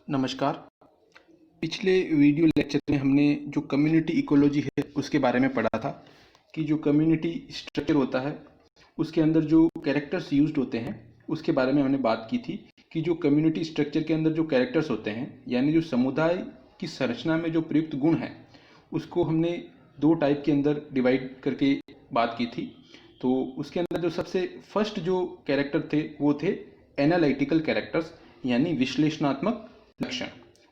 नमस्कार। पिछले video lecture में हमने जो कम्युनिटी इकोलॉजी है उसके बारे में पढ़ा था कि जो कम्युनिटी स्ट्रक्चर होता है उसके अंदर जो कैरेक्टर्स यूज्ड होते हैं उसके बारे में हमने बात की थी कि जो कम्युनिटी स्ट्रक्चर के अंदर जो कैरेक्टर्स होते हैं यानी जो समुदाय की संरचना में जो प्रयुक्त गुण हैं उसको हमने दो टाइप के अंदर डिवाइड करके बात की थी। तो उसके अंदर जो सबसे फर्स्ट जो कैरेक्टर थे वो थे एनालिटिकल कैरेक्टर्स यानी विश्लेषणात्मक लक्षण,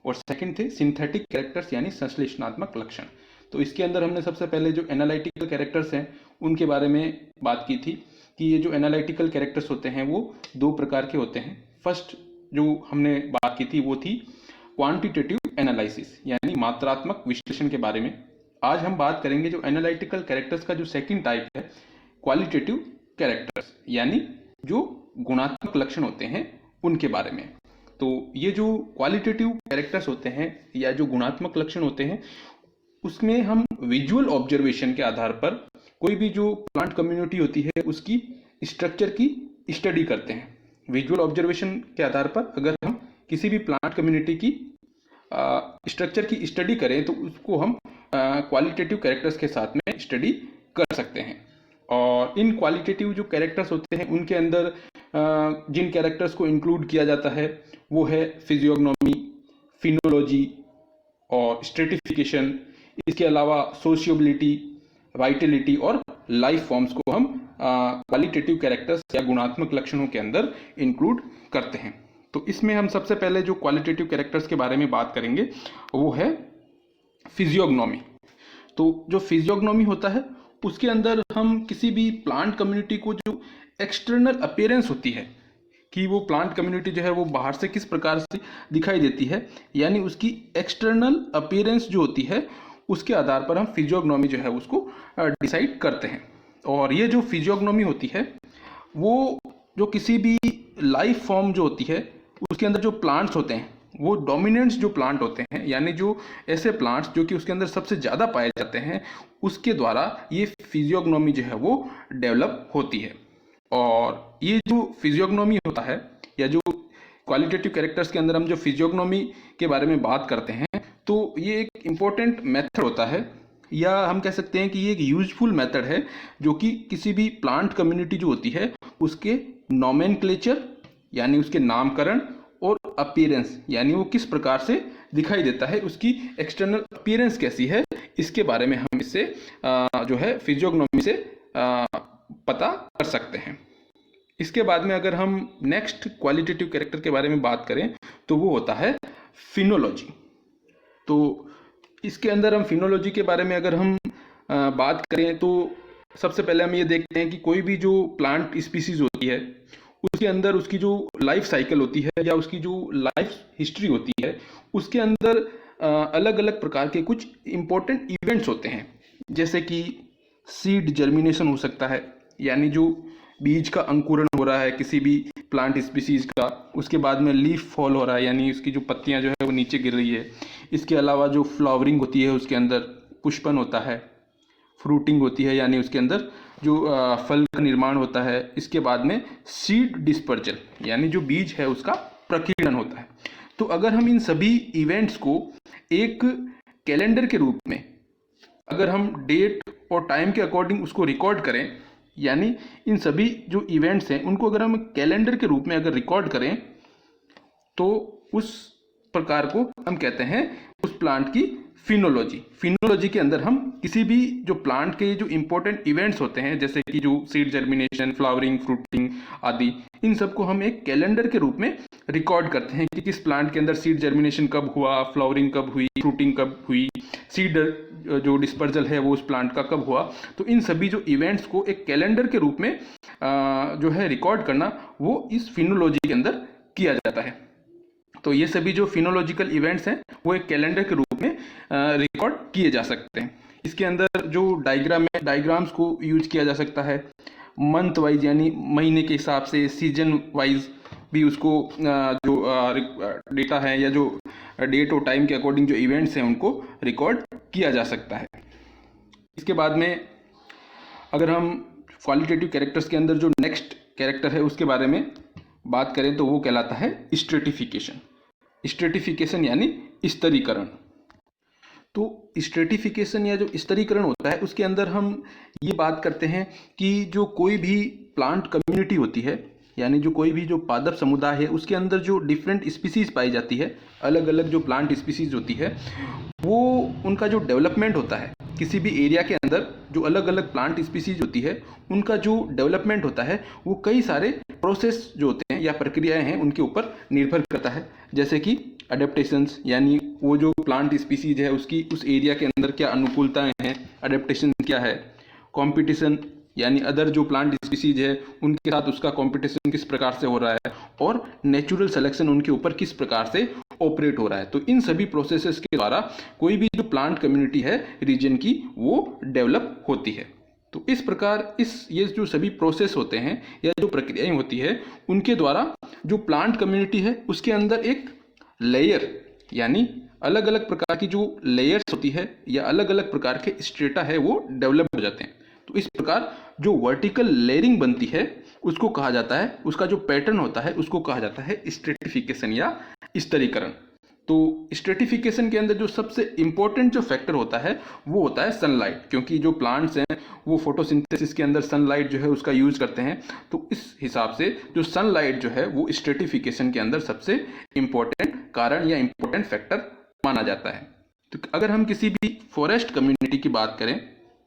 और सेकंड थे सिंथेटिक कैरेक्टर्स यानी संश्लेषणात्मक लक्षण। तो इसके अंदर हमने सबसे पहले जो एनालिटिकल कैरेक्टर्स हैं उनके बारे में बात की थी कि ये जो एनालिटिकल कैरेक्टर्स होते हैं वो दो प्रकार के होते हैं। फर्स्ट जो हमने बात की थी वो थी क्वांटिटेटिव एनालिसिस यानी मात्रात्मक विश्लेषण के बारे में। आज हम बात करेंगे जो एनालिटिकल कैरेक्टर्स का जो सेकंड टाइप है क्वालिटेटिव कैरेक्टर्स यानी जो गुणात्मक लक्षण होते हैं उनके बारे में। तो ये जो क्वालिटेटिव कैरेक्टर्स होते हैं या जो गुणात्मक लक्षण होते हैं उसमें हम विजुअल ऑब्जर्वेशन के आधार पर कोई भी जो प्लांट कम्युनिटी होती है उसकी स्ट्रक्चर की स्टडी करते हैं। विजुअल ऑब्जर्वेशन के आधार पर अगर हम किसी भी प्लांट कम्युनिटी की स्ट्रक्चर की स्टडी करें तो उसको हम क्वालिटेटिव कैरेक्टर्स के साथ में स्टडी कर सकते हैं। और इन क्वालिटेटिव जो कैरेक्टर्स होते हैं उनके अंदर जिन कैरेक्टर्स को इंक्लूड किया जाता है वो है फिजियोग्नोमी, फिनोलॉजी और स्ट्रेटिफिकेशन। इसके अलावा सोशियोबिलिटी, वाइटलिटी और लाइफ फॉर्म्स को हम क्वालिटेटिव कैरेक्टर्स या गुणात्मक लक्षणों के अंदर इंक्लूड करते हैं। तो इसमें हम सबसे पहले जो क्वालिटेटिव कैरेक्टर्स के बारे में बात करेंगे वो है फिजियोग्नोमी। तो जो फिजियोग्नोमी होता है उसके अंदर हम किसी भी प्लांट कम्युनिटी को जो एक्सटर्नल अपीयरेंस होती है कि वो प्लांट कम्युनिटी जो है वो बाहर से किस प्रकार से दिखाई देती है यानी उसकी एक्सटर्नल अपीयरेंस जो होती है उसके आधार पर हम फिजियोग्नोमी जो है उसको डिसाइड करते हैं। और ये जो फिजियोग्नोमी होती है वो जो किसी भी लाइफ फॉर्म जो होती है उसके अंदर जो प्लांट्स होते हैं वो डोमिनेंट्स जो प्लांट होते हैं यानी जो ऐसे प्लांट्स जो कि उसके अंदर सबसे ज़्यादा पाए जाते हैं उसके द्वारा ये फिजियोग्नोमी जो है वो डेवलप होती है। और ये जो फिजियोग्नोमी होता है या जो क्वालिटेटिव कैरेक्टर्स के अंदर हम जो फिजियोग्नोमी के बारे में बात करते हैं तो ये एक इम्पोर्टेंट मेथड होता है या हम कह सकते हैं कि ये एक यूजफुल मेथड है जो कि किसी भी प्लांट कम्युनिटी जो होती है उसके नोमेनक्लेचर यानी उसके नामकरण और अपीयरेंस यानी वो किस प्रकार से दिखाई देता है, उसकी एक्सटर्नल अपीयरेंस कैसी है, इसके बारे में हम इससे जो है फिजियोग्नोमी से पता कर सकते हैं। इसके बाद में अगर हम नेक्स्ट क्वालिटेटिव कैरेक्टर के बारे में बात करें तो वो होता है फिनोलॉजी। तो इसके अंदर हम फिनोलॉजी के बारे में अगर हम बात करें तो सबसे पहले हम ये देखते हैं कि कोई भी जो प्लांट स्पीसीज होती है उसके अंदर उसकी जो लाइफ साइकिल होती है या उसकी जो लाइफ हिस्ट्री होती है उसके अंदर अलग अलग प्रकार के कुछ इम्पोर्टेंट इवेंट्स होते हैं। जैसे कि सीड जर्मिनेशन हो सकता है यानी जो बीज का अंकुरण हो रहा है किसी भी प्लांट स्पीसीज का, उसके बाद में लीफ फॉल हो रहा है यानी उसकी जो पत्तियां जो है वो नीचे गिर रही है। इसके अलावा जो फ्लावरिंग होती है उसके अंदर पुष्पन होता है, फ्रूटिंग होती है यानी उसके अंदर जो फल का निर्माण होता है। इसके बाद में सीड डिस्पर्जल यानी जो बीज है उसका प्रकीर्णन होता है। तो अगर हम इन सभी इवेंट्स को एक कैलेंडर के रूप में अगर हम डेट और टाइम के अकॉर्डिंग उसको रिकॉर्ड करें यानी इन सभी जो इवेंट्स हैं उनको अगर हम कैलेंडर के रूप में अगर रिकॉर्ड करें तो उस प्रकार को हम कहते हैं उस प्लांट की फिनोलॉजी। फिनोलॉजी के अंदर हम किसी भी जो प्लांट के जो इंपॉर्टेंट इवेंट्स होते हैं जैसे कि जो सीड जर्मिनेशन, फ्लावरिंग, फ्रूटिंग आदि, इन सबको हम एक कैलेंडर के रूप में रिकॉर्ड करते हैं कि किस प्लांट के अंदर सीड जर्मिनेशन कब हुआ, फ्लावरिंग कब हुई, फ्रूटिंग कब हुई, सीड जो डिस्पर्जल है वो उस प्लांट का कब हुआ। तो इन सभी जो इवेंट्स को एक कैलेंडर के रूप में जो है रिकॉर्ड करना वो इस फिनोलॉजी के अंदर किया जाता है। तो ये सभी जो फिनोलॉजिकल इवेंट्स हैं वो एक कैलेंडर के रूप में रिकॉर्ड किए जा सकते हैं। इसके अंदर जो डायग्राम है, डायग्राम्स को यूज किया जा सकता है मंथ वाइज यानी महीने के हिसाब से, सीजन वाइज भी उसको जो डेटा है या जो डेट और टाइम के अकॉर्डिंग जो इवेंट्स हैं उनको रिकॉर्ड किया जा सकता है। इसके बाद में अगर हम क्वालिटेटिव कैरेक्टर्स के अंदर जो नेक्स्ट कैरेक्टर है उसके बारे में बात करें तो वो कहलाता है स्ट्रेटिफिकेशन। स्ट्रेटिफिकेशन यानी स्तरीकरण। तो स्ट्रेटिफिकेशन या जो स्तरीकरण होता है उसके अंदर हम ये बात करते हैं कि जो कोई भी प्लांट कम्युनिटी होती है, यानी जो कोई भी जो पादप समुदाय है उसके अंदर जो डिफरेंट स्पीसीज पाई जाती है, अलग अलग जो प्लांट स्पीसीज होती है, वो उनका जो डेवलपमेंट होता है किसी भी एरिया के अंदर, जो अलग अलग प्लांट स्पीसीज होती है उनका जो डेवलपमेंट होता है वो कई सारे प्रोसेस जो होते हैं या प्रक्रियाएं हैं उनके ऊपर निर्भर करता है। जैसे कि अडेप्टेशंस, यानी वो जो प्लांट स्पीसीज है उसकी उस एरिया के अंदर क्या अनुकूलताएं हैं, अडेप्टेशन क्या है। कंपटीशन, यानी अदर जो प्लांट स्पीसीज है उनके साथ उसका कंपटीशन किस प्रकार से हो रहा है, और नेचुरल सिलेक्शन उनके ऊपर किस प्रकार से ऑपरेट हो रहा है। तो इन सभी प्रोसेसेस के द्वारा कोई भी जो प्लांट कम्युनिटी है रीजन की वो डेवलप होती है। तो इस प्रकार ये जो सभी प्रोसेस होते हैं या जो प्रक्रियाएं होती है उनके द्वारा जो प्लांट कम्युनिटी है उसके अंदर एक लेयर, यानी अलग अलग प्रकार की जो लेयर्स होती है या अलग अलग प्रकार के स्ट्रेटा है वो डेवलप हो जाते हैं। तो इस प्रकार जो वर्टिकल लेयरिंग बनती है उसको कहा जाता है, उसका जो पैटर्न होता है उसको कहा जाता है स्ट्रेटिफिकेशन या स्तरीकरण। तो स्ट्रेटिफिकेशन के अंदर जो सबसे इंपॉर्टेंट जो फैक्टर होता है वो होता है सनलाइट, क्योंकि जो प्लांट्स हैं वो फोटोसिंथेसिस के अंदर सनलाइट जो है उसका यूज करते हैं। तो इस हिसाब से जो सनलाइट जो है वो स्ट्रेटिफिकेशन के अंदर सबसे इंपॉर्टेंट कारण या इंपॉर्टेंट फैक्टर माना जाता है। तो अगर हम किसी भी फॉरेस्ट कम्युनिटी की बात करें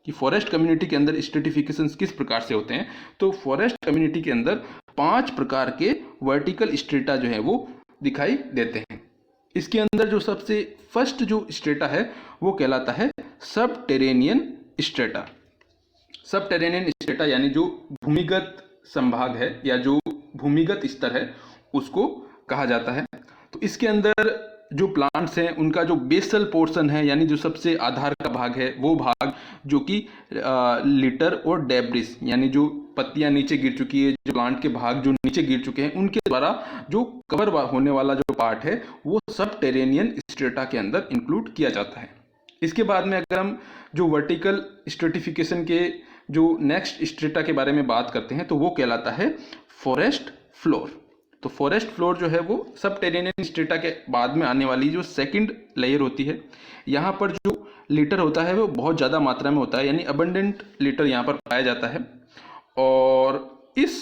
कि फॉरेस्ट कम्युनिटी के अंदर स्ट्रेटिफिकेशन किस प्रकार से होते हैं, तो फॉरेस्ट कम्युनिटी के अंदर 5 प्रकार के वर्टिकल स्ट्रेटा जो है वो दिखाई देते हैं। इसके अंदर जो सबसे फर्स्ट जो स्ट्रेटा है वो कहलाता है सब टेरेनियन स्ट्रेटा। सब टेरेनियन स्ट्रेटा यानी जो भूमिगत संभाग है या जो भूमिगत स्तर है उसको कहा जाता है। तो इसके अंदर जो प्लांट्स हैं उनका जो बेसल पोर्शन है, यानी जो सबसे आधार का भाग है, वो भाग जो कि लिटर और डेब्रिस, यानी जो पत्तियां नीचे गिर चुकी है, जो प्लांट के भाग जो नीचे गिर चुके हैं उनके द्वारा जो कवर होने वाला जो पार्ट है वो सब टेरेनियन स्ट्रेटा के अंदर इंक्लूड किया जाता है। इसके बाद में अगर हम जो वर्टिकल स्ट्रेटिफिकेशन के जो नेक्स्ट स्ट्रेटा के बारे में बात करते हैं तो वो कहलाता है फॉरेस्ट फ्लोर। तो फॉरेस्ट फ्लोर जो है वो सब टेरेनियन स्ट्रेटा के बाद में आने वाली जो सेकंड लेयर होती है। यहाँ पर जो लिटर होता है वो बहुत ज़्यादा मात्रा में होता है, यानी अबंडेंट लिटर यहाँ पर पाया जाता है। और इस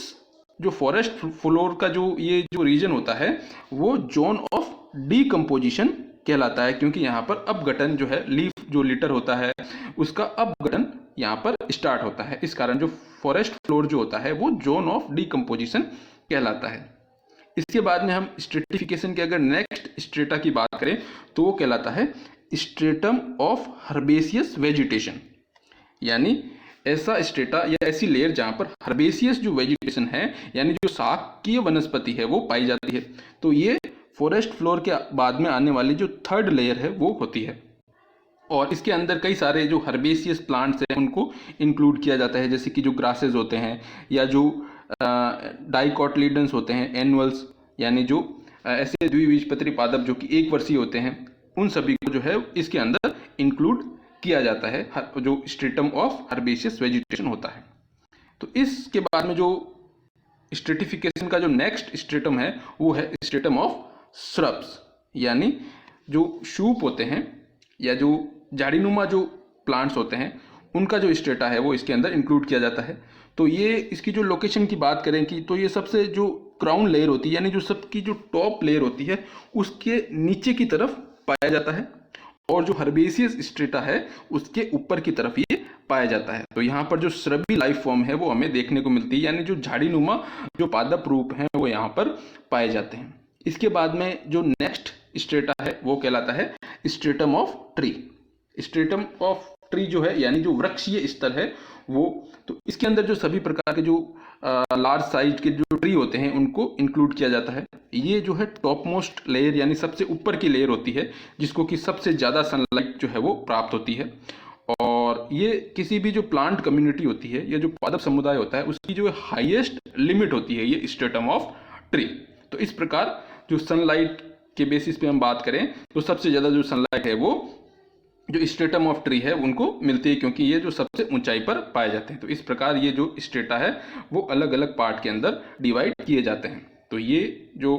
जो फॉरेस्ट फ्लोर का जो ये जो रीजन होता है वो जोन ऑफ डीकम्पोजिशन कहलाता है, क्योंकि यहाँ पर अपघटन जो है, लीफ जो लिटर होता है उसका अपघटन यहाँ पर स्टार्ट होता है। इस कारण जो फॉरेस्ट फ्लोर जो होता है वो जोन ऑफ डीकम्पोजिशन कहलाता है। इसके बाद में हम स्ट्रेटिफिकेशन के अगर नेक्स्ट स्ट्रेटा की बात करें तो वो कहलाता है स्ट्रेटम ऑफ हर्बेसियस वेजिटेशन, यानी ऐसा स्ट्रेटा या ऐसी लेयर जहां पर हर्बेसियस जो वेजिटेशन है यानी जो शाकीय वनस्पति है वो पाई जाती है। तो ये फॉरेस्ट फ्लोर के बाद में आने वाली जो थर्ड लेयर है वो होती है। और इसके अंदर कई सारे जो हर्बेसियस प्लांट्स हैं उनको इंक्लूड किया जाता है, जैसे कि जो ग्रासेस होते हैं या जो डाइकोटिलीडन्स होते हैं, एनुअल्स, यानी जो ऐसे द्विबीजपत्री पादप जो कि एक वर्षीय होते हैं, उन सभी को जो है इसके अंदर इंक्लूड किया जाता है जो स्ट्रेटम ऑफ हर्बेसियस वेजिटेशन होता है। तो इसके बाद में जो स्ट्रेटिफिकेशन का जो नेक्स्ट स्ट्रेटम है वो है स्ट्रेटम ऑफ श्रब्स, यानी जो शूप होते हैं या जो झाड़ीनुमा जो प्लांट्स होते हैं उनका जो स्ट्रेटा है वो इसके अंदर इंक्लूड किया जाता है। तो ये इसकी जो लोकेशन की बात करें कि तो ये सबसे जो क्राउन लेयर होती है, यानी जो सबकी जो टॉप लेयर होती है उसके नीचे की तरफ पाया जाता है, और जो हर्बेसियस स्ट्रेटा है उसके ऊपर की तरफ ये पाया जाता है। तो यहाँ पर जो श्रबी लाइफ फॉर्म है वो हमें देखने को मिलती है, यानी जो झाड़ीनुमा जो पादप रूप हैं वो यहाँ पर पाए जाते हैं। इसके बाद में जो नेक्स्ट स्ट्रेटा है वो कहलाता है stratum of tree. Stratum of tree जो है यानी जो वृक्षीय स्तर है वो, तो इसके अंदर जो सभी प्रकार के जो लार्ज साइज के जो ट्री होते हैं उनको इंक्लूड किया जाता है। ये जो है टॉप मोस्ट लेयर यानी सबसे ऊपर की लेयर होती है जिसको कि सबसे ज़्यादा सनलाइट जो है वो प्राप्त होती है। और ये किसी भी जो प्लांट कम्युनिटी होती है या जो पादप समुदाय होता है उसकी जो हाईएस्ट लिमिट होती है ये स्ट्रेटम ऑफ ट्री। तो इस प्रकार जो सनलाइट के बेसिस पे हम बात करें तो सबसे ज़्यादा जो सनलाइट है वो जो स्ट्रेटम ऑफ ट्री है उनको मिलती है, क्योंकि ये जो सबसे ऊंचाई पर पाए जाते हैं। तो इस प्रकार ये जो स्ट्रेटा है वो अलग अलग पार्ट के अंदर डिवाइड किए जाते हैं। तो ये जो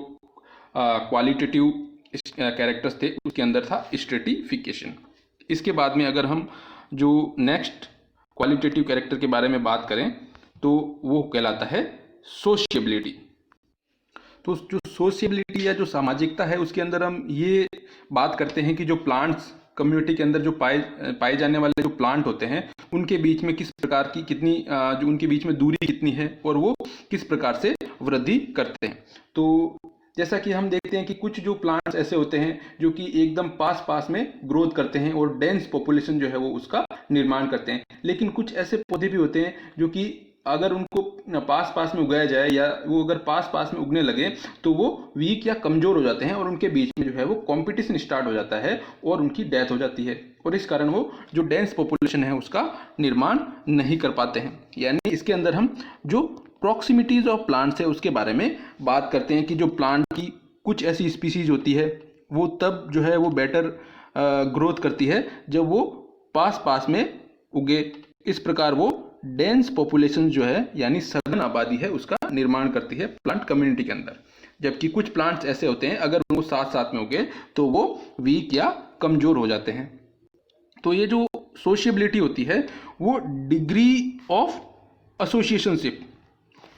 क्वालिटेटिव कैरेक्टर्स थे उसके अंदर था स्ट्रेटिफिकेशन। इसके बाद में अगर हम जो नेक्स्ट क्वालिटेटिव कैरेक्टर के बारे में बात करें तो वो कहलाता है सोशिएबिलिटी। तो जो सोशिएबिलिटी या जो सामाजिकता है उसके अंदर हम ये बात करते हैं कि जो प्लांट्स कम्युनिटी के अंदर जो पाए जाने वाले जो प्लांट होते हैं उनके बीच में किस प्रकार की कितनी जो उनके बीच में दूरी कितनी है और वो किस प्रकार से वृद्धि करते हैं। तो जैसा कि हम देखते हैं कि कुछ जो प्लांट्स ऐसे होते हैं जो कि एकदम पास पास में ग्रोथ करते हैं और डेंस पॉपुलेशन जो है वो उसका निर्माण करते हैं, लेकिन कुछ ऐसे पौधे भी होते हैं जो कि अगर उनको पास पास में उगाया जाए या वो अगर पास पास में उगने लगे तो वो वीक या कमज़ोर हो जाते हैं और उनके बीच में जो है वो कंपटीशन स्टार्ट हो जाता है और उनकी डेथ हो जाती है और इस कारण वो जो डेंस पॉपुलेशन है उसका निर्माण नहीं कर पाते हैं। यानी इसके अंदर हम जो प्रॉक्सिमिटीज़ ऑफ प्लांट्स है उसके बारे में बात करते हैं कि जो प्लांट की कुछ ऐसी स्पीसीज होती है वो तब जो है वो बेटर ग्रोथ करती है जब वो पास पास में उगे। इस प्रकार वो डेंस पॉपुलेशन जो है यानी सघन आबादी है उसका निर्माण करती है प्लांट कम्युनिटी के अंदर, जबकि कुछ प्लांट्स ऐसे होते हैं अगर वो साथ साथ में उगे तो वो वीक या कमज़ोर हो जाते हैं। तो ये जो सोशिएबिलिटी होती है वो डिग्री ऑफ एसोसिएशनशिप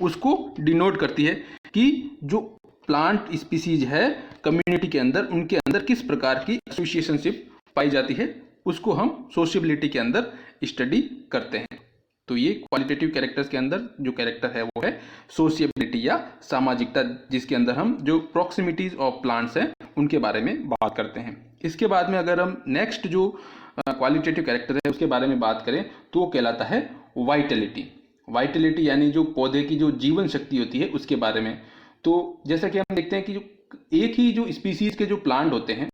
उसको डिनोट करती है कि जो प्लांट स्पीसीज है कम्युनिटी के अंदर उनके अंदर किस प्रकार की एसोसिएशनशिप पाई जाती है, उसको हम सोशिएबिलिटी के अंदर स्टडी करते हैं। तो ये क्वालिटेटिव कैरेक्टर्स के अंदर जो कैरेक्टर है वो है सोशिएबिलिटी या सामाजिकता, जिसके अंदर हम जो प्रॉक्सिमिटीज ऑफ प्लांट्स हैं उनके बारे में बात करते हैं। इसके बाद में अगर हम नेक्स्ट जो क्वालिटेटिव कैरेक्टर है उसके बारे में बात करें तो वो कहलाता है वाइटलिटी। वाइटलिटी यानी जो पौधे की जो जीवन शक्ति होती है उसके बारे में। तो जैसा कि हम देखते हैं कि जो एक ही जो स्पीसीज के जो प्लांट होते हैं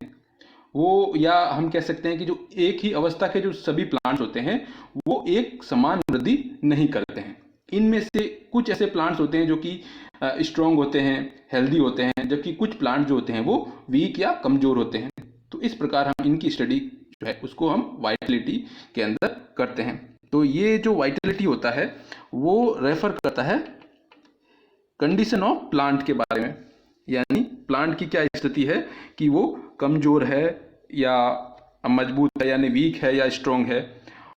वो, या हम कह सकते हैं कि जो एक ही अवस्था के जो सभी प्लांट्स होते हैं वो एक समान वृद्धि नहीं करते हैं। इनमें से कुछ ऐसे प्लांट्स होते हैं जो कि स्ट्रॉन्ग होते हैं, हेल्दी होते हैं, जबकि कुछ प्लांट जो होते हैं वो वीक या कमज़ोर होते हैं। तो इस प्रकार हम इनकी स्टडी जो है उसको हम वाइटलिटी के अंदर करते हैं। तो ये जो वाइटलिटी होता है वो रेफर करता है कंडीशन ऑफ प्लांट के बारे में, यानी प्लांट की क्या स्थिति है कि वो कमज़ोर है या मजबूत है यानी वीक है या स्ट्रॉन्ग है।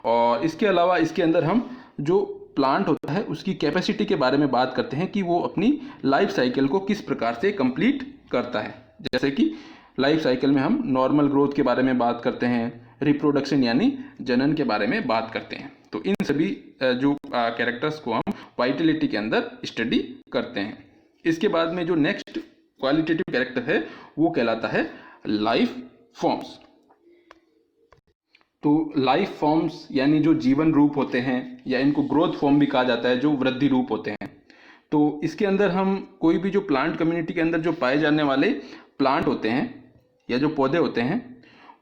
और इसके अलावा इसके अंदर हम जो प्लांट होता है उसकी कैपेसिटी के बारे में बात करते हैं कि वो अपनी लाइफ साइकिल को किस प्रकार से कंप्लीट करता है। जैसे कि लाइफ साइकिल में हम नॉर्मल ग्रोथ के बारे में बात करते हैं, रिप्रोडक्शन यानी जनन के बारे में बात करते हैं। तो इन सभी जो कैरेक्टर्स को हम वाइटलिटी के अंदर स्टडी करते हैं। इसके बाद में जो नेक्स्ट क्वालिटेटिव कैरेक्टर है वो कहलाता है लाइफ फॉर्म्स। तो लाइफ फॉर्म्स यानी जो जीवन रूप होते हैं या इनको ग्रोथ फॉर्म भी कहा जाता है, जो वृद्धि रूप होते हैं। तो इसके अंदर हम कोई भी जो प्लांट कम्युनिटी के अंदर जो पाए जाने वाले प्लांट होते हैं या जो पौधे होते हैं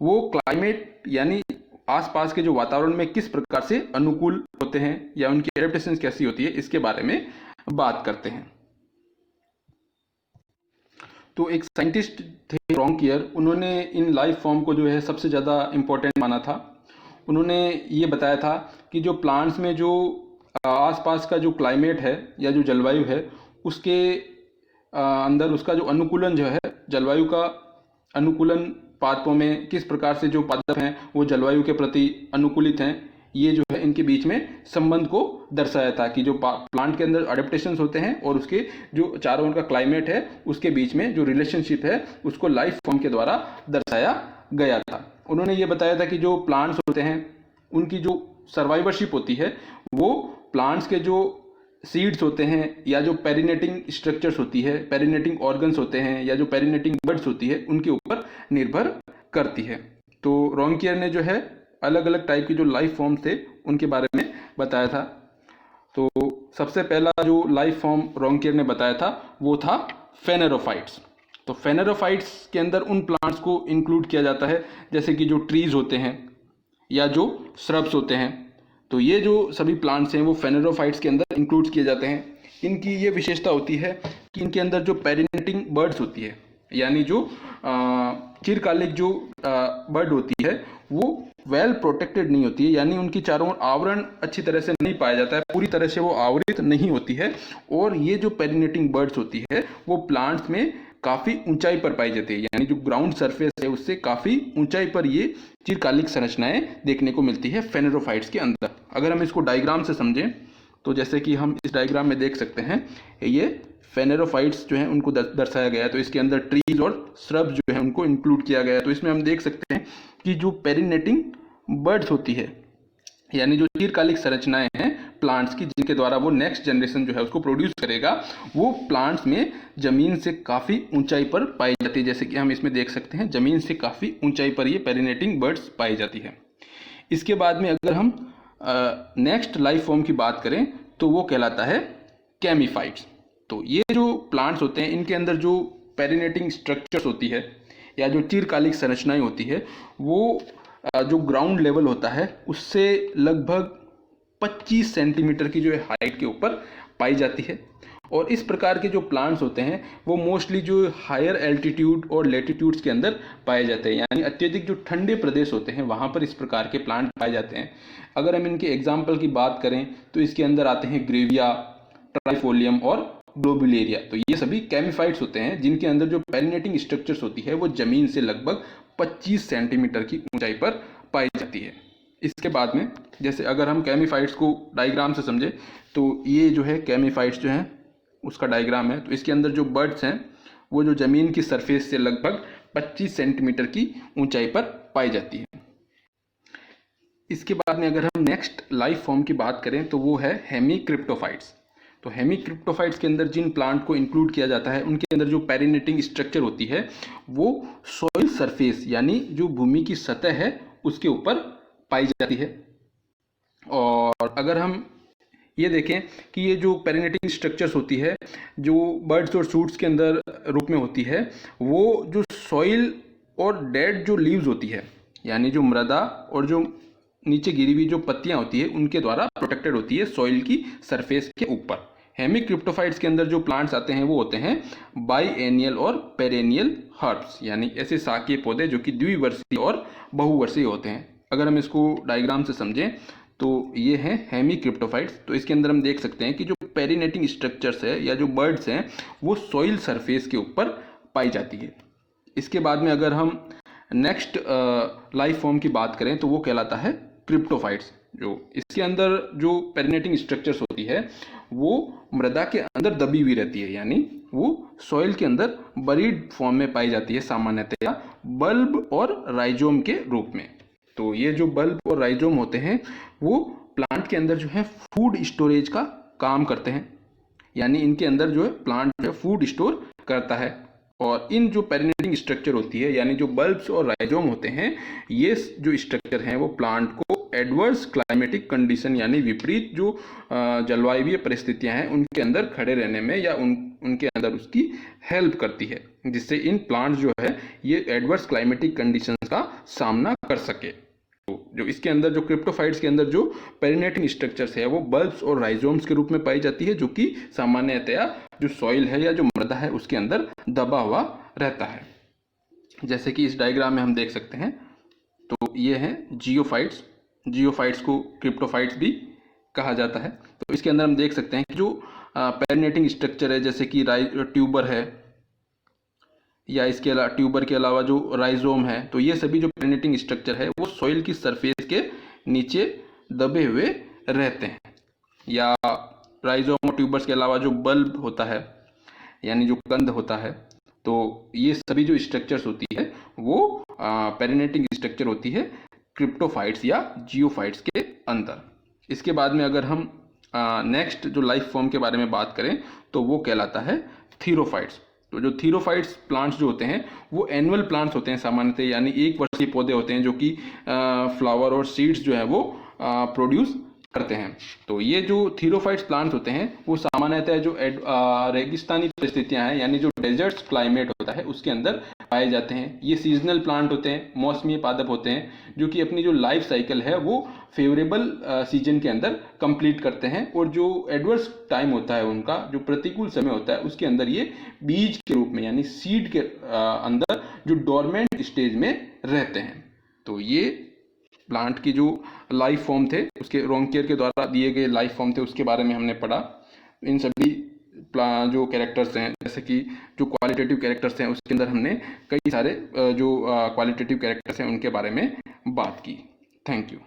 वो क्लाइमेट यानी आसपास के जो वातावरण में किस प्रकार से अनुकूल होते हैं या उनकी एडेप्टेशन कैसी होती है इसके बारे में बात करते हैं। तो एक साइंटिस्ट थे रॉन्कियर, उन्होंने इन लाइफ फॉर्म को जो है सबसे ज़्यादा इम्पोर्टेंट माना था। उन्होंने ये बताया था कि जो प्लांट्स में जो आसपास का जो क्लाइमेट है या जो जलवायु है उसके अंदर उसका जो अनुकूलन जो है, जलवायु का अनुकूलन पादपों में किस प्रकार से जो पादप हैं वो जलवायु के प्रति अनुकूलित हैं, ये जो है इनके बीच में संबंध को दर्शाया था कि जो प्लांट के अंदर अडेप्टेशंस होते हैं और उसके जो चारों ओर का क्लाइमेट है उसके बीच में जो रिलेशनशिप है उसको लाइफ फॉर्म के द्वारा दर्शाया गया था। उन्होंने ये बताया था कि जो प्लांट्स होते हैं उनकी जो सर्वाइवरशिप होती है वो प्लांट्स के जो सीड्स होते हैं या जो पेरिनेटिंग स्ट्रक्चर्स होती है, पेरिनेटिंग ऑर्गन्स होते हैं या जो पेरिनेटिंग बड्स होती है उनके ऊपर निर्भर करती है। तो रॉन्कियर ने जो है अलग अलग टाइप की जो लाइफ फॉर्म थे उनके बारे में बताया था। तो सबसे पहला जो लाइफ फॉर्म रॉन्कियर ने बताया था वो था फेनेरोफाइट्स। तो फेनेरोफाइट्स के अंदर उन प्लांट्स को इंक्लूड किया जाता है जैसे कि जो ट्रीज होते हैं या जो श्रब्स होते हैं। तो ये जो सभी प्लांट्स हैं वो फेनेरोफाइट्स के अंदर इंक्लूड किए जाते हैं। इनकी ये विशेषता होती है कि इनके अंदर जो पेरिनेटिंग बर्ड्स होती है यानी जो चिरकालिक जो बर्ड होती है वो वेल प्रोटेक्टेड नहीं होती है, यानी उनकी चारों ओर आवरण अच्छी तरह से नहीं पाया जाता है, पूरी तरह से वो आवृत नहीं होती है। और ये जो पेरिनेटिंग बर्ड्स होती है वो प्लांट्स में काफ़ी ऊंचाई पर पाई जाती है, यानी जो ग्राउंड सरफेस है उससे काफ़ी ऊंचाई पर ये चिरकालिक संरचनाएं देखने को मिलती है फेनेरोफाइट्स के अंदर। अगर हम इसको डायग्राम से समझें तो जैसे कि हम इस डायग्राम में देख सकते हैं, ये फेनेरोफाइट्स जो हैं उनको दर्शाया गया है। तो इसके अंदर ट्रीज और श्रब्स जो है उनको इंक्लूड किया गया है। तो इसमें हम देख सकते हैं कि जो पेरिनेटिंग बर्ड्स होती है, यानी जो चिरकालिक संरचनाएं हैं प्लांट्स की, जिनके द्वारा वो नेक्स्ट जनरेशन जो है उसको प्रोड्यूस करेगा, वो प्लांट्स में ज़मीन से काफ़ी ऊंचाई पर पाई जाती है। जैसे कि हम इसमें देख सकते हैं, ज़मीन से काफ़ी ऊंचाई पर ये पेरिनेटिंग बर्ड्स पाई जाती है। इसके बाद में अगर हम नेक्स्ट लाइफ फॉर्म की बात करें तो वो कहलाता है कैमीफाइट्स। तो ये जो प्लांट्स होते हैं इनके अंदर जो पेरिनेटिंग स्ट्रक्चर्स होती है या जो चिरकालिक संरचनाएं होती है, वो जो ग्राउंड लेवल होता है उससे लगभग 25 सेंटीमीटर की जो है हाइट के ऊपर पाई जाती है। और इस प्रकार के जो प्लांट्स होते हैं वो मोस्टली जो हायर एल्टीट्यूड और लेटीट्यूड्स के अंदर पाए जाते हैं, यानी अत्यधिक जो ठंडे प्रदेश होते हैं वहाँ पर इस प्रकार के प्लांट पाए जाते हैं। अगर हम इनके एग्जाम्पल की बात करें तो इसके अंदर आते हैं ग्रेविया, ट्राइफोलियम और ग्लोबुलेरिया। तो ये सभी कैमीफाइट्स होते हैं जिनके अंदर जो पेरिनेटिंग स्ट्रक्चर्स होती है वो जमीन से लगभग 25 सेंटीमीटर की ऊंचाई पर पाई जाती है। इसके बाद में जैसे अगर हम कैमीफाइट्स को डायग्राम से समझे तो ये जो है कैमीफाइट्स जो हैं उसका डायग्राम है। तो इसके अंदर जो बर्ड्स हैं वो जो ज़मीन की सरफेस से लगभग 25 सेंटीमीटर की ऊंचाई पर पाई जाती है। इसके बाद में अगर हम नेक्स्ट लाइफ फॉर्म की बात करें तो वो है हेमीक्रिप्टोफाइट्स। तो हेमीक्रिप्टोफाइट्स के अंदर जिन प्लांट को इंक्लूड किया जाता है उनके अंदर जो पेरिनेटिंग स्ट्रक्चर होती है वो सॉइल सरफेस यानी जो भूमि की सतह है उसके ऊपर पाई जाती है। और अगर हम ये देखें कि ये जो पेरिनेटिंग स्ट्रक्चर्स होती है जो बर्ड्स और शूट्स के अंदर रूप में होती है, वो जो सॉइल और डेड जो लीव्स होती है, यानी जो मृदा और जो नीचे गिरी हुई जो पत्तियां होती है उनके द्वारा प्रोटेक्टेड होती है सॉइल की सरफेस के ऊपर। हेमीक्रिप्टोफाइट्स के अंदर जो प्लांट्स आते हैं वो होते हैं बाईएनियल और पेरेनियल हर्ब्स, यानी ऐसे शाकीय पौधे जो कि द्विवर्षीय और बहुवर्षीय होते हैं। अगर हम इसको डायग्राम से समझें तो ये हैं हेमीक्रिप्टोफाइट्स। तो इसके अंदर हम देख सकते हैं कि जो पेरिनेटिंग स्ट्रक्चर्स है या जो बर्ड्स हैं वो सॉइल सरफेस के ऊपर पाई जाती है। इसके बाद में अगर हम नेक्स्ट लाइफ फॉर्म की बात करें तो वो कहलाता है क्रिप्टोफाइट्स। जो इसके अंदर जो पेरिनेटिंग स्ट्रक्चर्स होती है वो मृदा के अंदर दबी हुई रहती है, यानी वो सॉइल के अंदर बरीड फॉर्म में पाई जाती है, सामान्यतया बल्ब और राइजोम के रूप में। तो ये जो बल्ब और राइजोम होते हैं वो प्लांट के अंदर जो है फूड स्टोरेज का काम करते हैं, यानी इनके अंदर जो है प्लांट जो है फूड स्टोर करता है। और इन जो पेरिनेटिंग स्ट्रक्चर होती है यानी जो बल्ब्स और राइजोम होते हैं, ये जो स्ट्रक्चर हैं वो प्लांट को एडवर्स क्लाइमेटिक कंडीशन यानी विपरीत जो जलवायु परिस्थितियां हैं उनके अंदर खड़े रहने में या उनके अंदर उसकी हेल्प करती है, जिससे इन प्लांट्स जो है ये एडवर्स क्लाइमेटिक कंडीशंस का सामना कर सके। तो जो इसके अंदर जो क्रिप्टोफाइट्स के अंदर जो पेरिनेटिंग स्ट्रक्चर्स है वो बल्ब्स और राइजोम्स के रूप में पाई जाती है, जो कि सामान्यतया जो सॉइल है या जो मृदा है उसके अंदर दबा हुआ रहता है। जैसे कि इस डायग्राम में हम देख सकते हैं, तो ये हैं जियोफाइट्स। जियोफाइट्स को क्रिप्टोफाइट्स भी कहा जाता है। तो इसके अंदर हम देख सकते हैं कि जो पेरिनेटिंग स्ट्रक्चर है जैसे कि ट्यूबर है या इसके अलावा ट्यूबर के अलावा जो राइजोम है, तो ये सभी जो पेरिनेटिंग स्ट्रक्चर है वो सॉइल की सरफेस के नीचे दबे हुए रहते हैं। या राइजोम और ट्यूबर्स के अलावा जो बल्ब होता है यानी जो कंद होता है, तो ये सभी जो स्ट्रक्चर्स होती है वो पेरिनेटिंग स्ट्रक्चर होती है क्रिप्टोफाइट्स या जियोफाइट्स के अंदर। इसके बाद में अगर हम नेक्स्ट जो लाइफ फॉर्म के बारे में बात करें तो वो कहलाता है थीरोफाइट्स। तो जो थीरोफाइट्स प्लांट्स जो होते हैं वो एनुअल प्लांट्स होते हैं सामान्यतः, यानी एक वर्षीय पौधे होते हैं जो कि फ्लावर और सीड्स जो है वो प्रोड्यूस करते हैं। तो ये जो थीरोफाइट्स प्लांट्स होते हैं वो सामान्यतः जो रेगिस्तानी परिस्थितियां हैं यानी जो डेजर्ट क्लाइमेट होता है उसके अंदर पाए जाते हैं। ये सीजनल प्लांट होते हैं, मौसमी पादप होते हैं, जो कि अपनी जो लाइफ साइकिल है वो फेवरेबल सीजन के अंदर कंप्लीट करते हैं। और जो एडवर्स टाइम होता है उनका, जो प्रतिकूल समय होता है, उसके अंदर ये बीज के रूप में यानी सीड के अंदर जो डोरमेंट स्टेज में रहते हैं। तो ये प्लांट की जो लाइफ फॉर्म थे उसके रोंकियर के द्वारा दिए गए लाइफ फॉर्म थे उसके बारे में हमने पढ़ा। इन सभी जो कैरेक्टर्स हैं, जैसे कि जो क्वालिटेटिव कैरेक्टर्स हैं उसके अंदर हमने कई सारे जो क्वालिटेटिव कैरेक्टर्स हैं उनके बारे में बात की। Thank you.